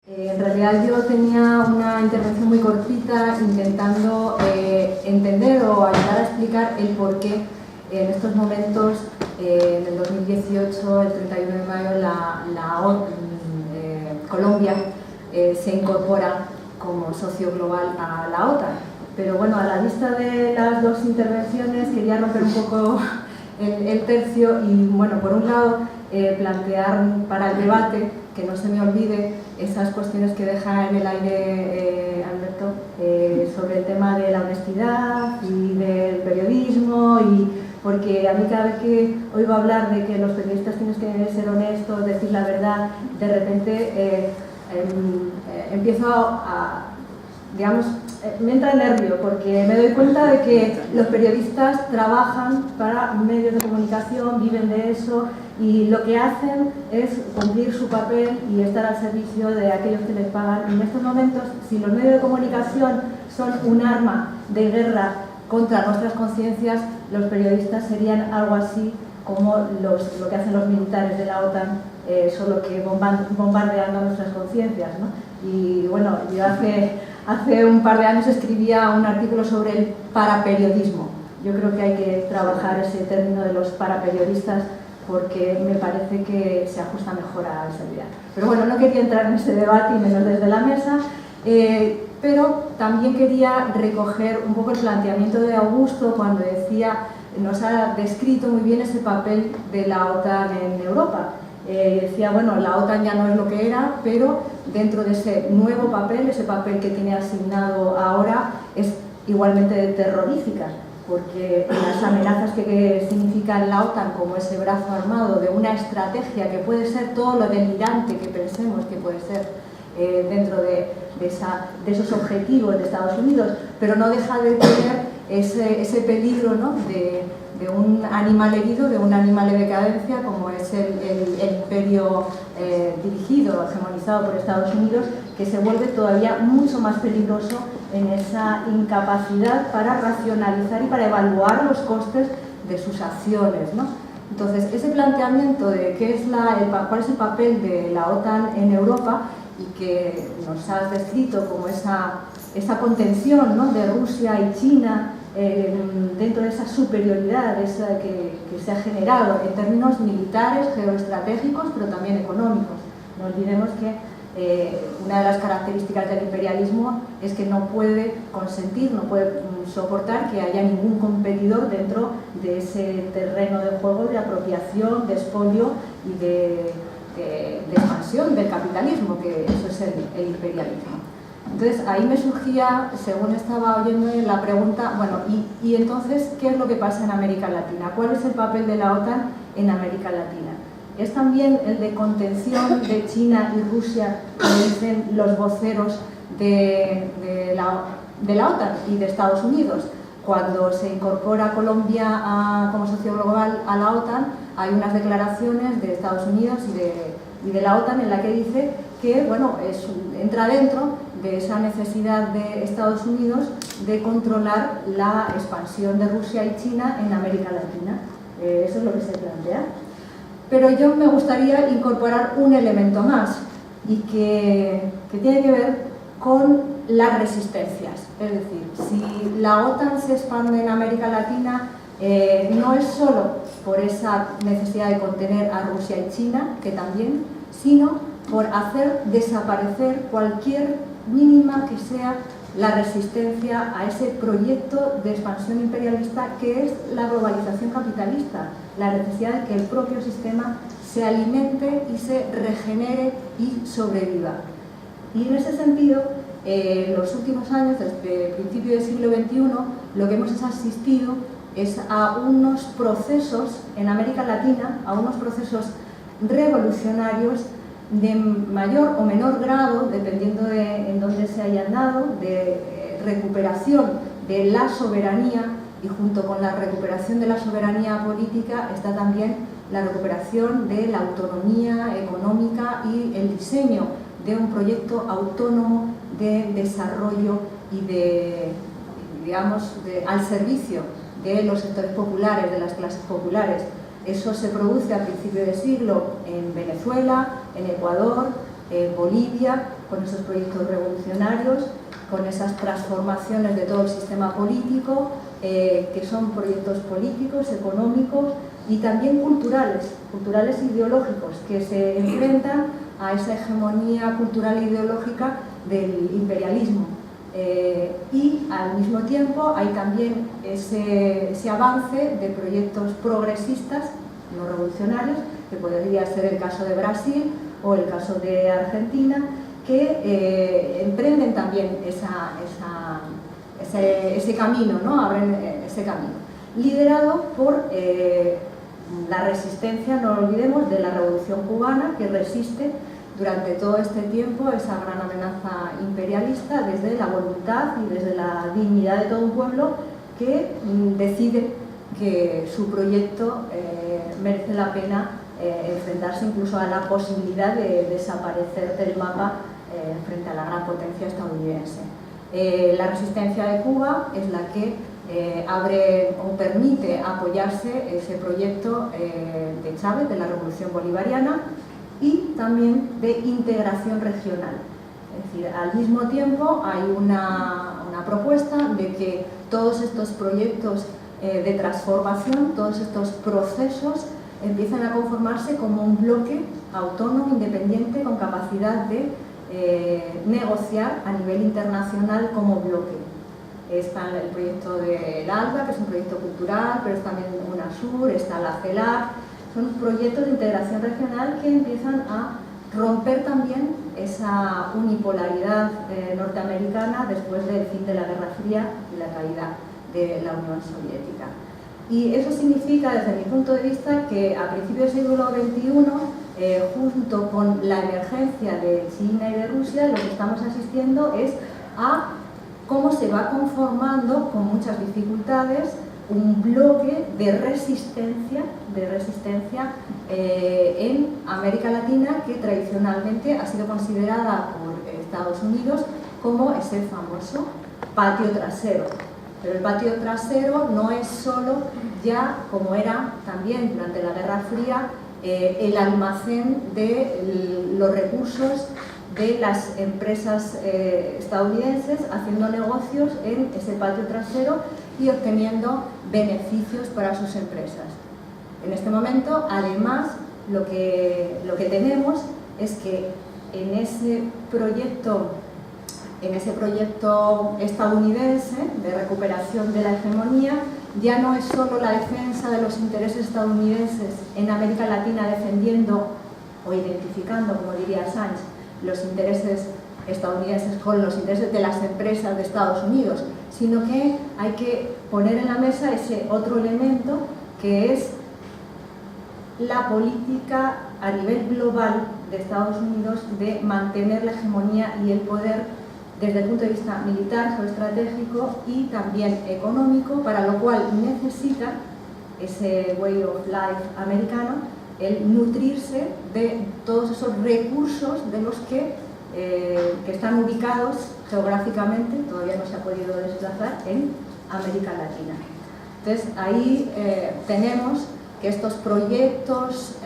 En realidad yo tenía una intervención muy cortita intentando entender o ayudar a explicar el por qué en estos momentos, en el 2018, el 31 de mayo, Colombia se incorpora como socio global a la OTAN. Pero bueno, a la vista de las dos intervenciones quería romper un poco el tercio y, bueno, por un lado, plantear para el debate, que no se me olvide, esas cuestiones que deja en el aire Alberto sobre el tema de la honestidad y del periodismo, y porque a mí cada vez que oigo hablar de que los periodistas tienen que ser honestos, decir la verdad, de repente empiezo digamos, me entra el nervio porque me doy cuenta de que los periodistas trabajan para medios de comunicación, viven de eso y lo que hacen es cumplir su papel y estar al servicio de aquellos que les pagan. Y en estos momentos, si los medios de comunicación son un arma de guerra contra nuestras conciencias, los periodistas serían algo así como lo que hacen los militares de la OTAN, solo que bombardeando nuestras conciencias, ¿no? Y bueno, yo hace un par de años escribía un artículo sobre el paraperiodismo. Yo creo que hay que trabajar ese término de los paraperiodistas porque me parece que se ajusta mejor a esa idea. Pero bueno, no quería entrar en ese debate y menos desde la mesa, pero también quería recoger un poco el planteamiento de Augusto cuando nos ha descrito muy bien ese papel de la OTAN en Europa. Decía, bueno, la OTAN ya no es lo que era, pero dentro de ese nuevo papel, ese papel que tiene asignado ahora, es igualmente terrorífica, porque las amenazas que significa la OTAN como ese brazo armado de una estrategia que puede ser todo lo delirante que pensemos que puede ser dentro de esos objetivos de Estados Unidos, pero no deja de tener ese peligro, ¿no?, de un animal herido, de un animal de decadencia como es el imperio dirigido, hegemonizado por Estados Unidos, que se vuelve todavía mucho más peligroso en esa incapacidad para racionalizar y para evaluar los costes de sus acciones, ¿no? Entonces, ese planteamiento de cuál es el papel de la OTAN en Europa y que nos has descrito como esa contención, ¿no?, de Rusia y China dentro de esa superioridad que se ha generado en términos militares, geoestratégicos, pero también económicos. No olvidemos que una de las características del imperialismo es que no puede consentir, no puede soportar que haya ningún competidor dentro de ese terreno de juego de apropiación, de expolio y de expansión del capitalismo, que eso es el imperialismo. Entonces ahí me surgía, según estaba oyendo la pregunta, bueno, ¿y entonces qué es lo que pasa en América Latina? ¿Cuál es el papel de la OTAN en América Latina? ¿Es también el de contención de China y Rusia, como dicen los voceros de la OTAN y de Estados Unidos? Cuando se incorpora Colombia como socio global a la OTAN, hay unas declaraciones de Estados Unidos y de la OTAN en la que dice que, bueno, entra dentro de esa necesidad de Estados Unidos de controlar la expansión de Rusia y China en América Latina. Eso es lo que se plantea. Pero yo me gustaría incorporar un elemento más y que tiene que ver con las resistencias. Es decir, si la OTAN se expande en América Latina, no es solo por esa necesidad de contener a Rusia y China, que también, sino por hacer desaparecer cualquier mínima que sea la resistencia a ese proyecto de expansión imperialista que es la globalización capitalista, la necesidad de que el propio sistema se alimente y se regenere y sobreviva. Y en ese sentido, en los últimos años, desde el principio del siglo XXI, lo que hemos asistido es a unos procesos en América Latina, a unos procesos revolucionarios de mayor o menor grado, dependiendo de en dónde se hayan dado, de recuperación de la soberanía, y junto con la recuperación de la soberanía política está también la recuperación de la autonomía económica y el diseño de un proyecto autónomo de desarrollo y al servicio de los sectores populares, de las clases populares. Eso se produce a principios de siglo en Venezuela, en Ecuador, en Bolivia con esos proyectos revolucionarios, con esas transformaciones de todo el sistema político, que son proyectos políticos, económicos y también culturales e ideológicos, que se enfrentan a esa hegemonía cultural e ideológica del imperialismo. Y al mismo tiempo hay también ese avance de proyectos progresistas, no revolucionarios, que podría ser el caso de Brasil o el caso de Argentina, que emprenden también ese camino, ¿no? Abren ese camino, liderado por la resistencia, no lo olvidemos, de la Revolución Cubana, que resiste durante todo este tiempo esa gran amenaza imperialista desde la voluntad y desde la dignidad de todo un pueblo que decide que su proyecto merece la pena enfrentarse incluso a la posibilidad de desaparecer del mapa frente a la gran potencia estadounidense. La resistencia de Cuba es la que abre o permite apoyarse ese proyecto de Chávez, de la Revolución Bolivariana, y también de integración regional. Es decir, al mismo tiempo hay una propuesta de que todos estos proyectos de transformación, todos estos procesos empiezan a conformarse como un bloque autónomo, independiente, con capacidad de negociar a nivel internacional como bloque. Está el proyecto del ALBA, que es un proyecto cultural, pero es también UNASUR, está la CELAC. Son proyectos de integración regional que empiezan a romper también esa unipolaridad norteamericana después del fin de la Guerra Fría y la caída de la Unión Soviética. Y eso significa, desde mi punto de vista, que a principios del siglo XXI, junto con la emergencia de China y de Rusia, lo que estamos asistiendo es a cómo se va conformando, con muchas dificultades, un bloque de resistencia en América Latina, que tradicionalmente ha sido considerada por Estados Unidos como ese famoso patio trasero. Pero el patio trasero no es solo ya, como era también durante la Guerra Fría, el almacén de los recursos de las empresas estadounidenses haciendo negocios en ese patio trasero y obteniendo beneficios para sus empresas. En este momento, además, lo que tenemos es que en ese proyecto estadounidense de recuperación de la hegemonía, ya no es solo la defensa de los intereses estadounidenses en América Latina, defendiendo o identificando, como diría Assange, los intereses estadounidenses con los intereses de las empresas de Estados Unidos, sino que hay que poner en la mesa ese otro elemento, que es la política a nivel global de Estados Unidos de mantener la hegemonía y el poder desde el punto de vista militar, geoestratégico y también económico, para lo cual necesita ese way of life americano, el nutrirse de todos esos recursos de los que están ubicados geográficamente, todavía no se ha podido desplazar, en América Latina. Entonces ahí tenemos que estos proyectos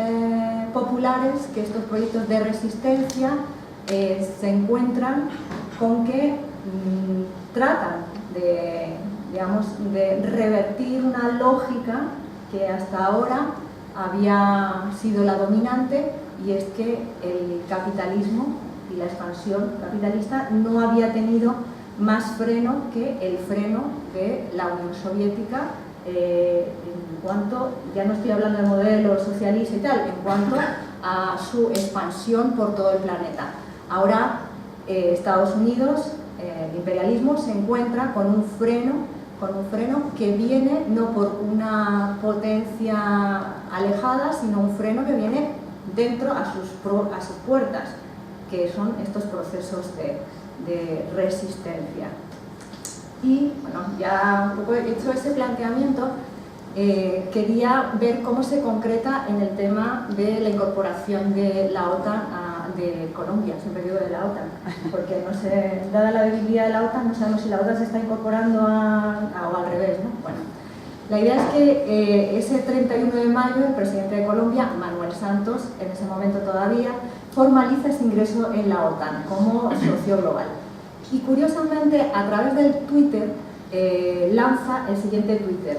populares, que estos proyectos de resistencia se encuentran con que tratan de, digamos, de revertir una lógica que hasta ahora había sido la dominante, y es que el capitalismo y la expansión capitalista no había tenido más freno que el freno de la Unión Soviética, en cuanto, ya no estoy hablando de modelo socialista y tal, en cuanto a su expansión por todo el planeta. Ahora Estados Unidos, el imperialismo, se encuentra con un freno que viene no por una potencia alejada, sino un freno que viene dentro a sus puertas, que son estos procesos de resistencia. Y bueno, ya un poco hecho ese planteamiento, quería ver cómo se concreta en el tema de la incorporación de la OTAN de Colombia, siempre digo de la OTAN, porque no sé, dada la debilidad de la OTAN, no sabemos si la OTAN se está incorporando o al revés, ¿no? Bueno, La idea es que ese 31 de mayo el presidente de Colombia, Manuel Santos, en ese momento todavía, formaliza ese ingreso en la OTAN como socio global. Y curiosamente, a través del Twitter, lanza el siguiente Twitter: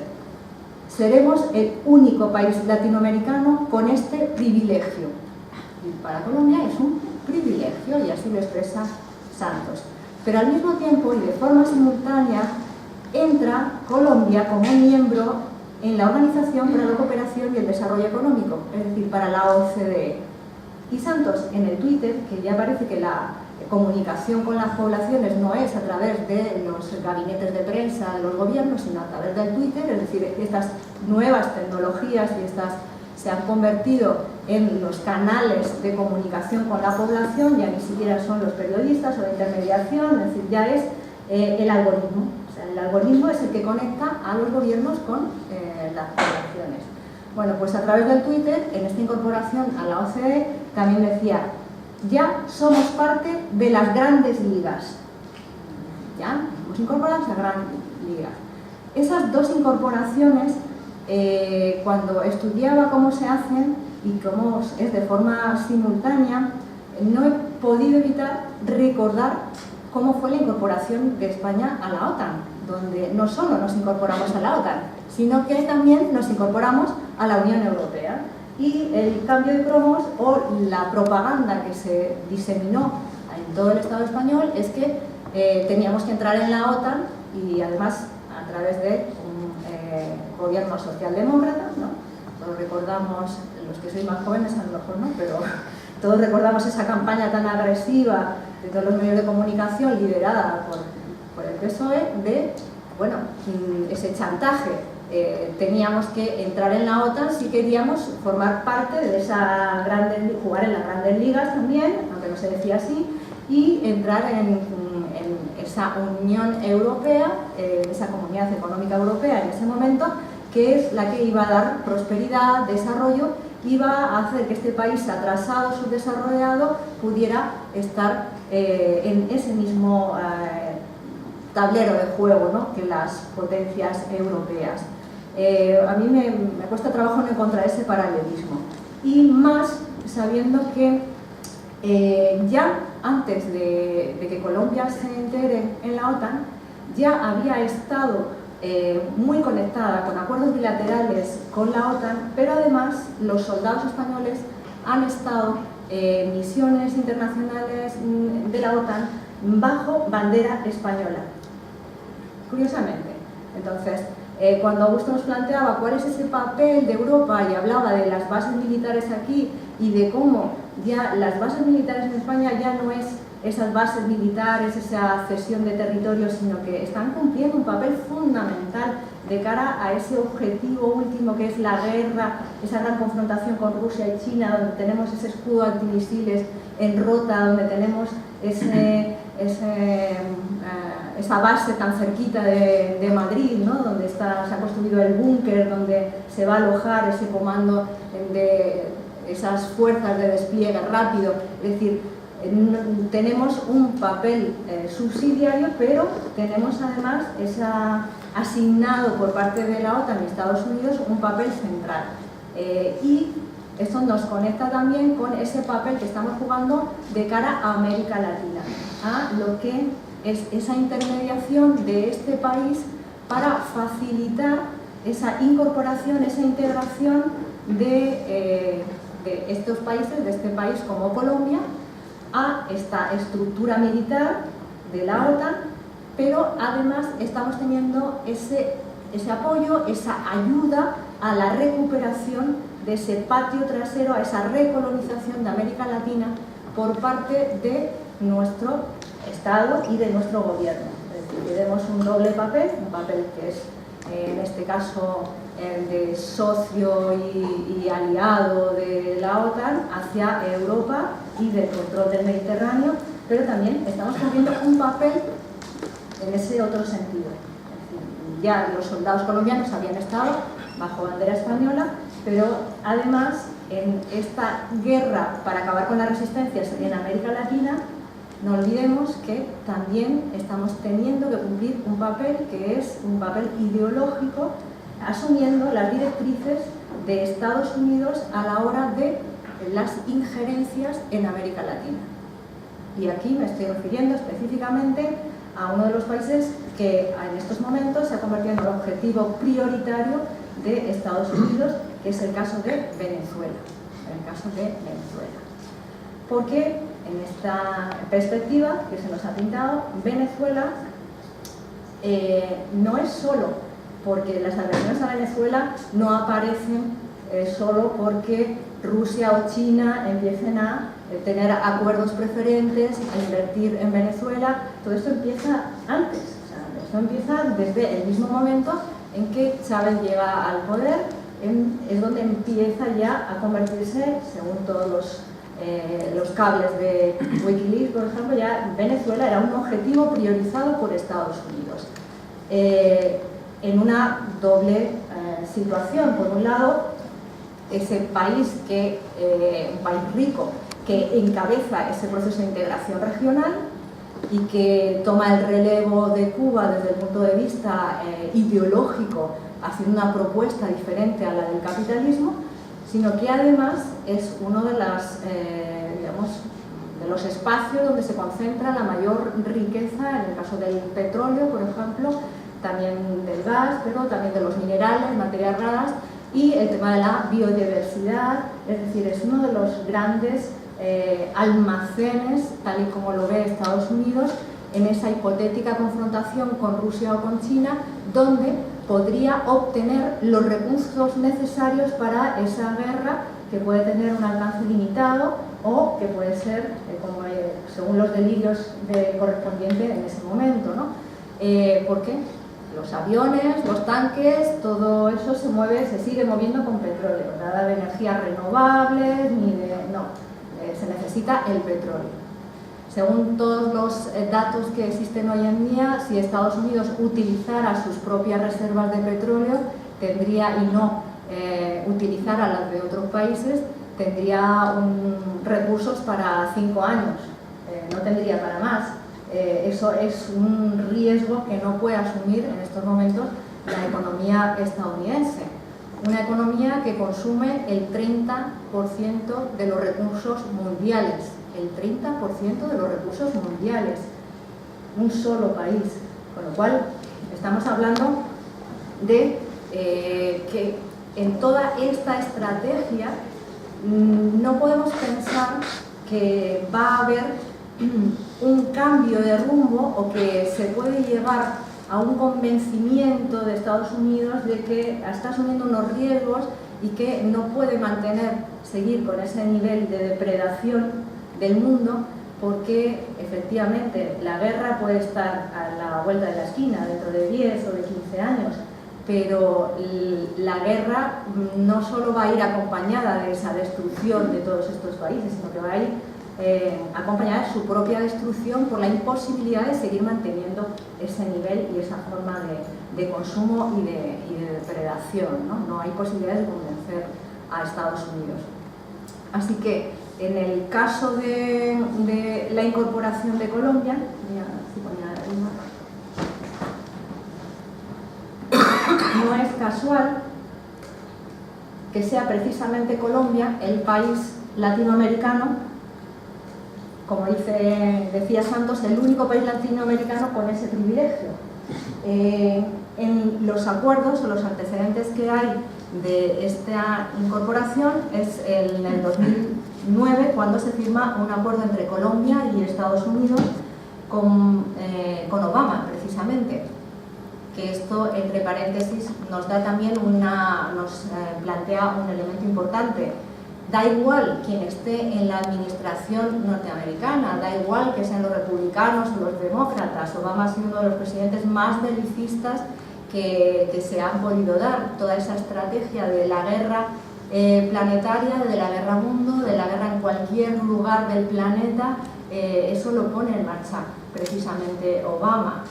seremos el único país latinoamericano con este privilegio. Y para Colombia es un privilegio, y así lo expresa Santos. Pero al mismo tiempo, y de forma simultánea, entra Colombia como miembro en la Organización para la Cooperación y el Desarrollo Económico, es decir, para la OCDE. Y Santos, en el Twitter, que ya parece que la comunicación con las poblaciones no es a través de los gabinetes de prensa de los gobiernos, sino a través del Twitter, es decir, estas nuevas tecnologías y estas se han convertido en los canales de comunicación con la población, ya ni siquiera son los periodistas o de intermediación, es decir, ya es el algoritmo. O sea, el algoritmo es el que conecta a los gobiernos con las poblaciones. Bueno, pues a través del Twitter, en esta incorporación a la OCDE, también decía: ya somos parte de las grandes ligas. Ya nos incorporamos a gran liga. Esas dos incorporaciones, cuando estudiaba cómo se hacen y cómo es de forma simultánea, no he podido evitar recordar cómo fue la incorporación de España a la OTAN, donde no solo nos incorporamos a la OTAN, sino que también nos incorporamos a la Unión Europea. Y el cambio de cromos o la propaganda que se diseminó en todo el Estado español es que teníamos que entrar en la OTAN, y además a través de un gobierno socialdemócrata, ¿no? Todos recordamos, los que sois más jóvenes a lo mejor no, pero todos recordamos esa campaña tan agresiva de todos los medios de comunicación liderada por el PSOE de, bueno, ese chantaje. Teníamos que entrar en la OTAN si queríamos formar parte de esa jugar en las grandes ligas también, aunque no se decía así, y entrar en esa Unión Europea, esa Comunidad Económica Europea en ese momento, que es la que iba a dar prosperidad, desarrollo, iba a hacer que este país atrasado, subdesarrollado, pudiera estar en ese mismo tablero de juego, ¿no?, que las potencias europeas. A mí me cuesta trabajo no encontrar ese paralelismo, y más sabiendo que ya antes de que Colombia se integre en la OTAN, ya había estado muy conectada con acuerdos bilaterales con la OTAN, pero además los soldados españoles han estado en misiones internacionales de la OTAN bajo bandera española, curiosamente. Entonces, cuando Augusto nos planteaba cuál es ese papel de Europa y hablaba de las bases militares aquí y de cómo ya las bases militares en España ya no es esas bases militares, esa cesión de territorios, sino que están cumpliendo un papel fundamental de cara a ese objetivo último que es la guerra, esa gran confrontación con Rusia y China, donde tenemos ese escudo antimisiles en Rota, donde tenemos esa base tan cerquita de Madrid, ¿no?, donde se ha construido el búnker, donde se va a alojar ese comando de esas fuerzas de despliegue rápido. Es decir, tenemos un papel subsidiario, pero tenemos además asignado por parte de la OTAN y Estados Unidos un papel central. Y esto nos conecta también con ese papel que estamos jugando de cara a América Latina, a lo que es esa intermediación de este país para facilitar esa incorporación, esa integración de estos países, de este país como Colombia, a esta estructura militar de la OTAN, pero además estamos teniendo ese apoyo, esa ayuda a la recuperación de ese patio trasero, a esa recolonización de América Latina por parte de nuestro Estado y de nuestro gobierno. Es decir, tenemos un doble papel, un papel que es en este caso de socio y aliado de la OTAN hacia Europa y del control del Mediterráneo, pero también estamos cumpliendo un papel en ese otro sentido. Es decir, ya los soldados colombianos habían estado bajo bandera española, pero además en esta guerra para acabar con las resistencias en América Latina, no olvidemos que también estamos teniendo que cumplir un papel que es un papel ideológico asumiendo las directrices de Estados Unidos a la hora de las injerencias en América Latina. Y aquí me estoy refiriendo específicamente a uno de los países que en estos momentos se ha convertido en el objetivo prioritario de Estados Unidos, que es el caso de Venezuela. Porque en esta perspectiva que se nos ha pintado, Venezuela no es solo porque las agresiones a Venezuela no aparecen solo porque Rusia o China empiecen a tener acuerdos preferentes, a invertir en Venezuela. Todo esto empieza antes, o sea, esto empieza desde el mismo momento en que Chávez llega al poder, es donde empieza ya a convertirse, según todos los cables de Wikileaks, por ejemplo, ya Venezuela era un objetivo priorizado por Estados Unidos. En una doble situación. Por un lado, ese país, un país rico, que encabeza ese proceso de integración regional y que toma el relevo de Cuba desde el punto de vista ideológico, haciendo una propuesta diferente a la del capitalismo, sino que además es uno de los espacios donde se concentra la mayor riqueza, en el caso del petróleo, por ejemplo, también del gas, pero también de los minerales, materias raras, y el tema de la biodiversidad. Es decir, es uno de los grandes almacenes, tal y como lo ve Estados Unidos, en esa hipotética confrontación con Rusia o con China, donde podría obtener los recursos necesarios para esa guerra, que puede tener un alcance limitado o que puede ser, según los delirios correspondientes en ese momento, ¿no? ¿Por qué? Los aviones, los tanques, todo eso se sigue moviendo con petróleo, nada de energías renovables, se necesita el petróleo. Según todos los datos que existen hoy en día, si Estados Unidos utilizara sus propias reservas de petróleo, y no utilizara las de otros países, tendría recursos para 5 años, no tendría para más. Eso es un riesgo que no puede asumir en estos momentos la economía estadounidense. Una economía que consume el 30% de los recursos mundiales. El 30% de los recursos mundiales. Un solo país. Con lo cual, estamos hablando de que en toda esta estrategia no podemos pensar que va a haber un cambio de rumbo o que se puede llegar a un convencimiento de Estados Unidos de que está asumiendo unos riesgos y que no puede seguir con ese nivel de depredación del mundo, porque efectivamente la guerra puede estar a la vuelta de la esquina dentro de 10 o de 15 años, pero la guerra no solo va a ir acompañada de esa destrucción de todos estos países, sino que va a ir acompañada de su propia destrucción por la imposibilidad de seguir manteniendo ese nivel y esa forma de consumo y de depredación, ¿no? No hay posibilidad de convencer a Estados Unidos. Así que en el caso de la incorporación de Colombia, no es casual que sea precisamente Colombia el país latinoamericano, como decía Santos, el único país latinoamericano con ese privilegio. En los acuerdos o los antecedentes que hay de esta incorporación es en el 2009, cuando se firma un acuerdo entre Colombia y Estados Unidos con Obama, precisamente. Que esto, entre paréntesis, nos da también nos plantea un elemento importante. Da igual quien esté en la administración norteamericana, da igual que sean los republicanos o los demócratas. Obama ha sido uno de los presidentes más belicistas que se han podido dar. Toda esa estrategia de la guerra planetaria, de la guerra mundo, de la guerra en cualquier lugar del planeta, eso lo pone en marcha precisamente Obama.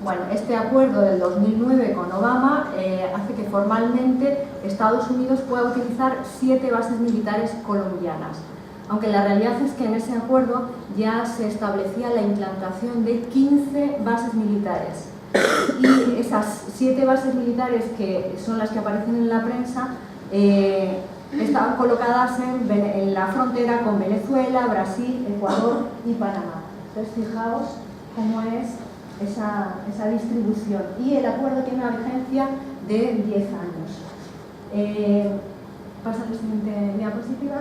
Bueno, este acuerdo del 2009 con Obama hace que formalmente Estados Unidos pueda utilizar 7 bases militares colombianas, aunque la realidad es que en ese acuerdo ya se establecía la implantación de 15 bases militares. Y esas 7 bases militares, que son las que aparecen en la prensa, estaban colocadas en la frontera con Venezuela, Brasil, Ecuador y Panamá. Entonces, fijaos cómo es esa distribución. Y el acuerdo tiene una vigencia de 10 años. Pasa a la siguiente diapositiva,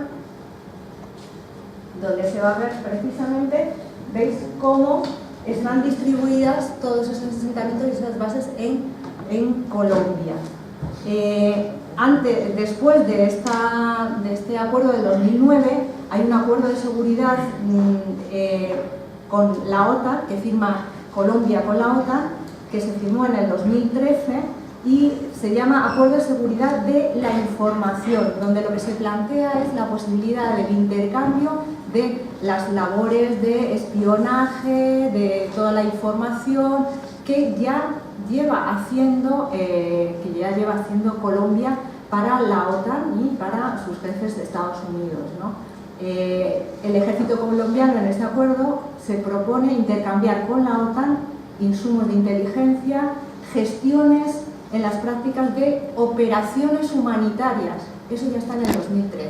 donde se va a ver precisamente, veis cómo están distribuidas todos esos asentamientos y esas bases en Colombia. Después de este acuerdo del 2009, hay un acuerdo de seguridad con la OTAN, que firma Colombia con la OTAN, que se firmó en el 2013 y se llama Acuerdo de Seguridad de la Información, donde lo que se plantea es la posibilidad del intercambio de las labores de espionaje, de toda la información que ya lleva haciendo Colombia para la OTAN y para sus jefes de Estados Unidos, ¿no? El ejército colombiano en este acuerdo se propone intercambiar con la OTAN insumos de inteligencia, gestiones en las prácticas de operaciones humanitarias. Eso ya está en el 2013.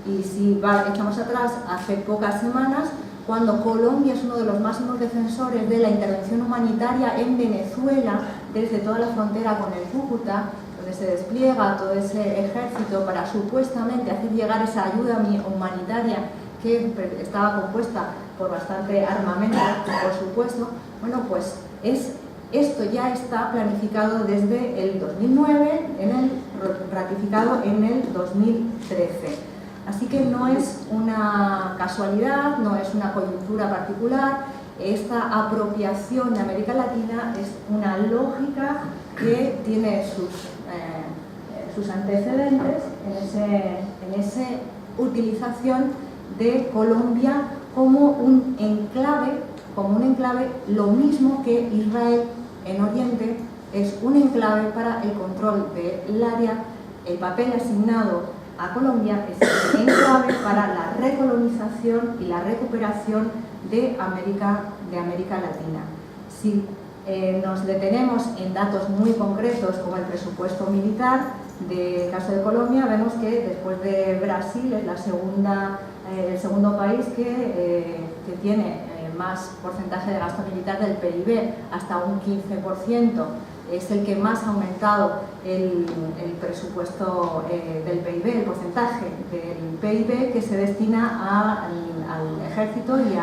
Y si echamos atrás, hace pocas semanas, cuando Colombia es uno de los máximos defensores de la intervención humanitaria en Venezuela, desde toda la frontera con el Cúcuta, donde se despliega todo ese ejército para supuestamente hacer llegar esa ayuda humanitaria que estaba compuesta por bastante armamento, por supuesto. Bueno, pues esto ya está planificado desde el 2009, ratificado en el 2013. Así que no es una casualidad, no es una coyuntura particular. Esta apropiación de América Latina es una lógica que tiene sus antecedentes en esa utilización de Colombia como un enclave, lo mismo que Israel en Oriente es un enclave para el control del área. El papel asignado a Colombia es un enclave para la recolonización y la recuperación de América Latina. Si nos detenemos en datos muy concretos como el presupuesto militar del caso de Colombia, vemos que después de Brasil es el segundo país que tiene más porcentaje de gasto militar del PIB, hasta un 15%. Es el que más ha aumentado el presupuesto del PIB, el porcentaje del PIB que se destina al ejército y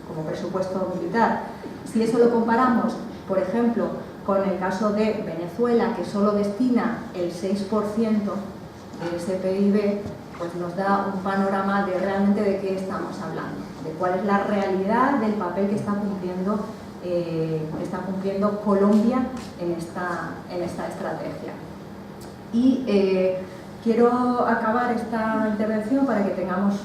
como presupuesto militar. Si eso lo comparamos, por ejemplo, con el caso de Venezuela, que solo destina el 6% de ese PIB, pues nos da un panorama de realmente de qué estamos hablando, de cuál es la realidad del papel que está cumpliendo Colombia en esta estrategia. Y quiero acabar esta intervención para que tengamos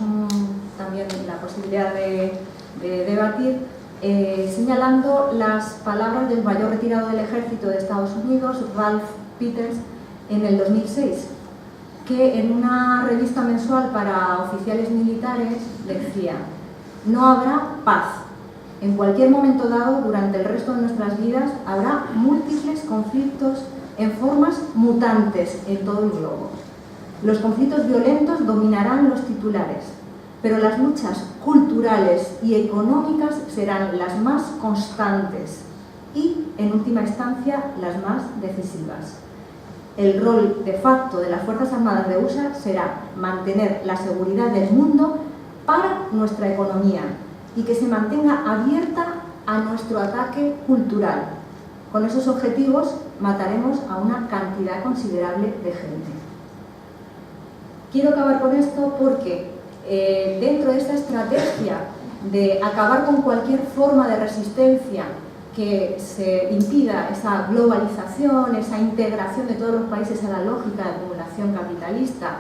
también la posibilidad de debatir, señalando las palabras del mayor retirado del ejército de Estados Unidos, Ralph Peters, en el 2006, que en una revista mensual para oficiales militares decía: no habrá paz. En cualquier momento dado, durante el resto de nuestras vidas, habrá múltiples conflictos en formas mutantes en todo el globo. Los conflictos violentos dominarán los titulares, pero las luchas culturales y económicas serán las más constantes y, en última instancia, las más decisivas. El rol de facto de las Fuerzas Armadas de USA será mantener la seguridad del mundo para nuestra economía y que se mantenga abierta a nuestro ataque cultural. Con esos objetivos mataremos a una cantidad considerable de gente. Quiero acabar con esto porque dentro de esta estrategia de acabar con cualquier forma de resistencia que se impida esa globalización, esa integración de todos los países a la lógica de acumulación capitalista,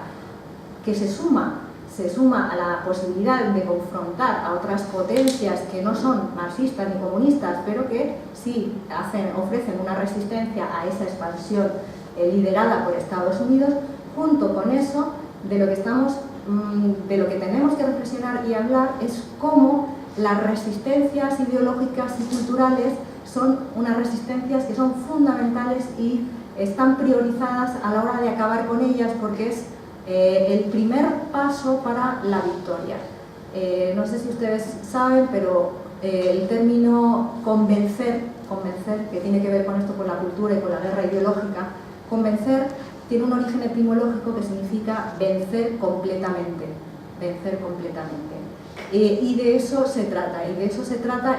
que se suma a la posibilidad de confrontar a otras potencias que no son marxistas ni comunistas, pero que sí ofrecen una resistencia a esa expansión liderada por Estados Unidos. Junto con eso, de lo que tenemos que reflexionar y hablar es cómo las resistencias ideológicas y culturales son unas resistencias que son fundamentales y están priorizadas a la hora de acabar con ellas porque es el primer paso para la victoria. No sé si ustedes saben, pero el término convencer, que tiene que ver con esto, con la cultura y con la guerra ideológica, convencer tiene un origen etimológico que significa vencer completamente, vencer completamente. Y de eso se trata,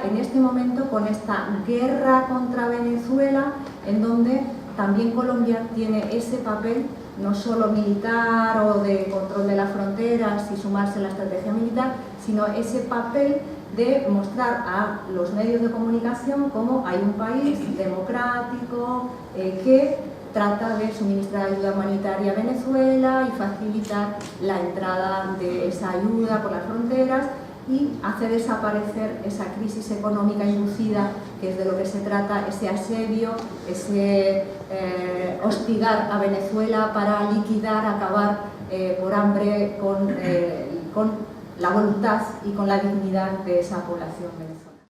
en este momento con esta guerra contra Venezuela, en donde también Colombia tiene ese papel, no solo militar o de control de las fronteras y sumarse a la estrategia militar, sino ese papel de mostrar a los medios de comunicación cómo hay un país democrático que trata de suministrar ayuda humanitaria a Venezuela y facilitar la entrada de esa ayuda por las fronteras y hace desaparecer esa crisis económica inducida, que es de lo que se trata, ese asedio, ese hostigar a Venezuela para liquidar, acabar por hambre con la voluntad y con la dignidad de esa población venezolana.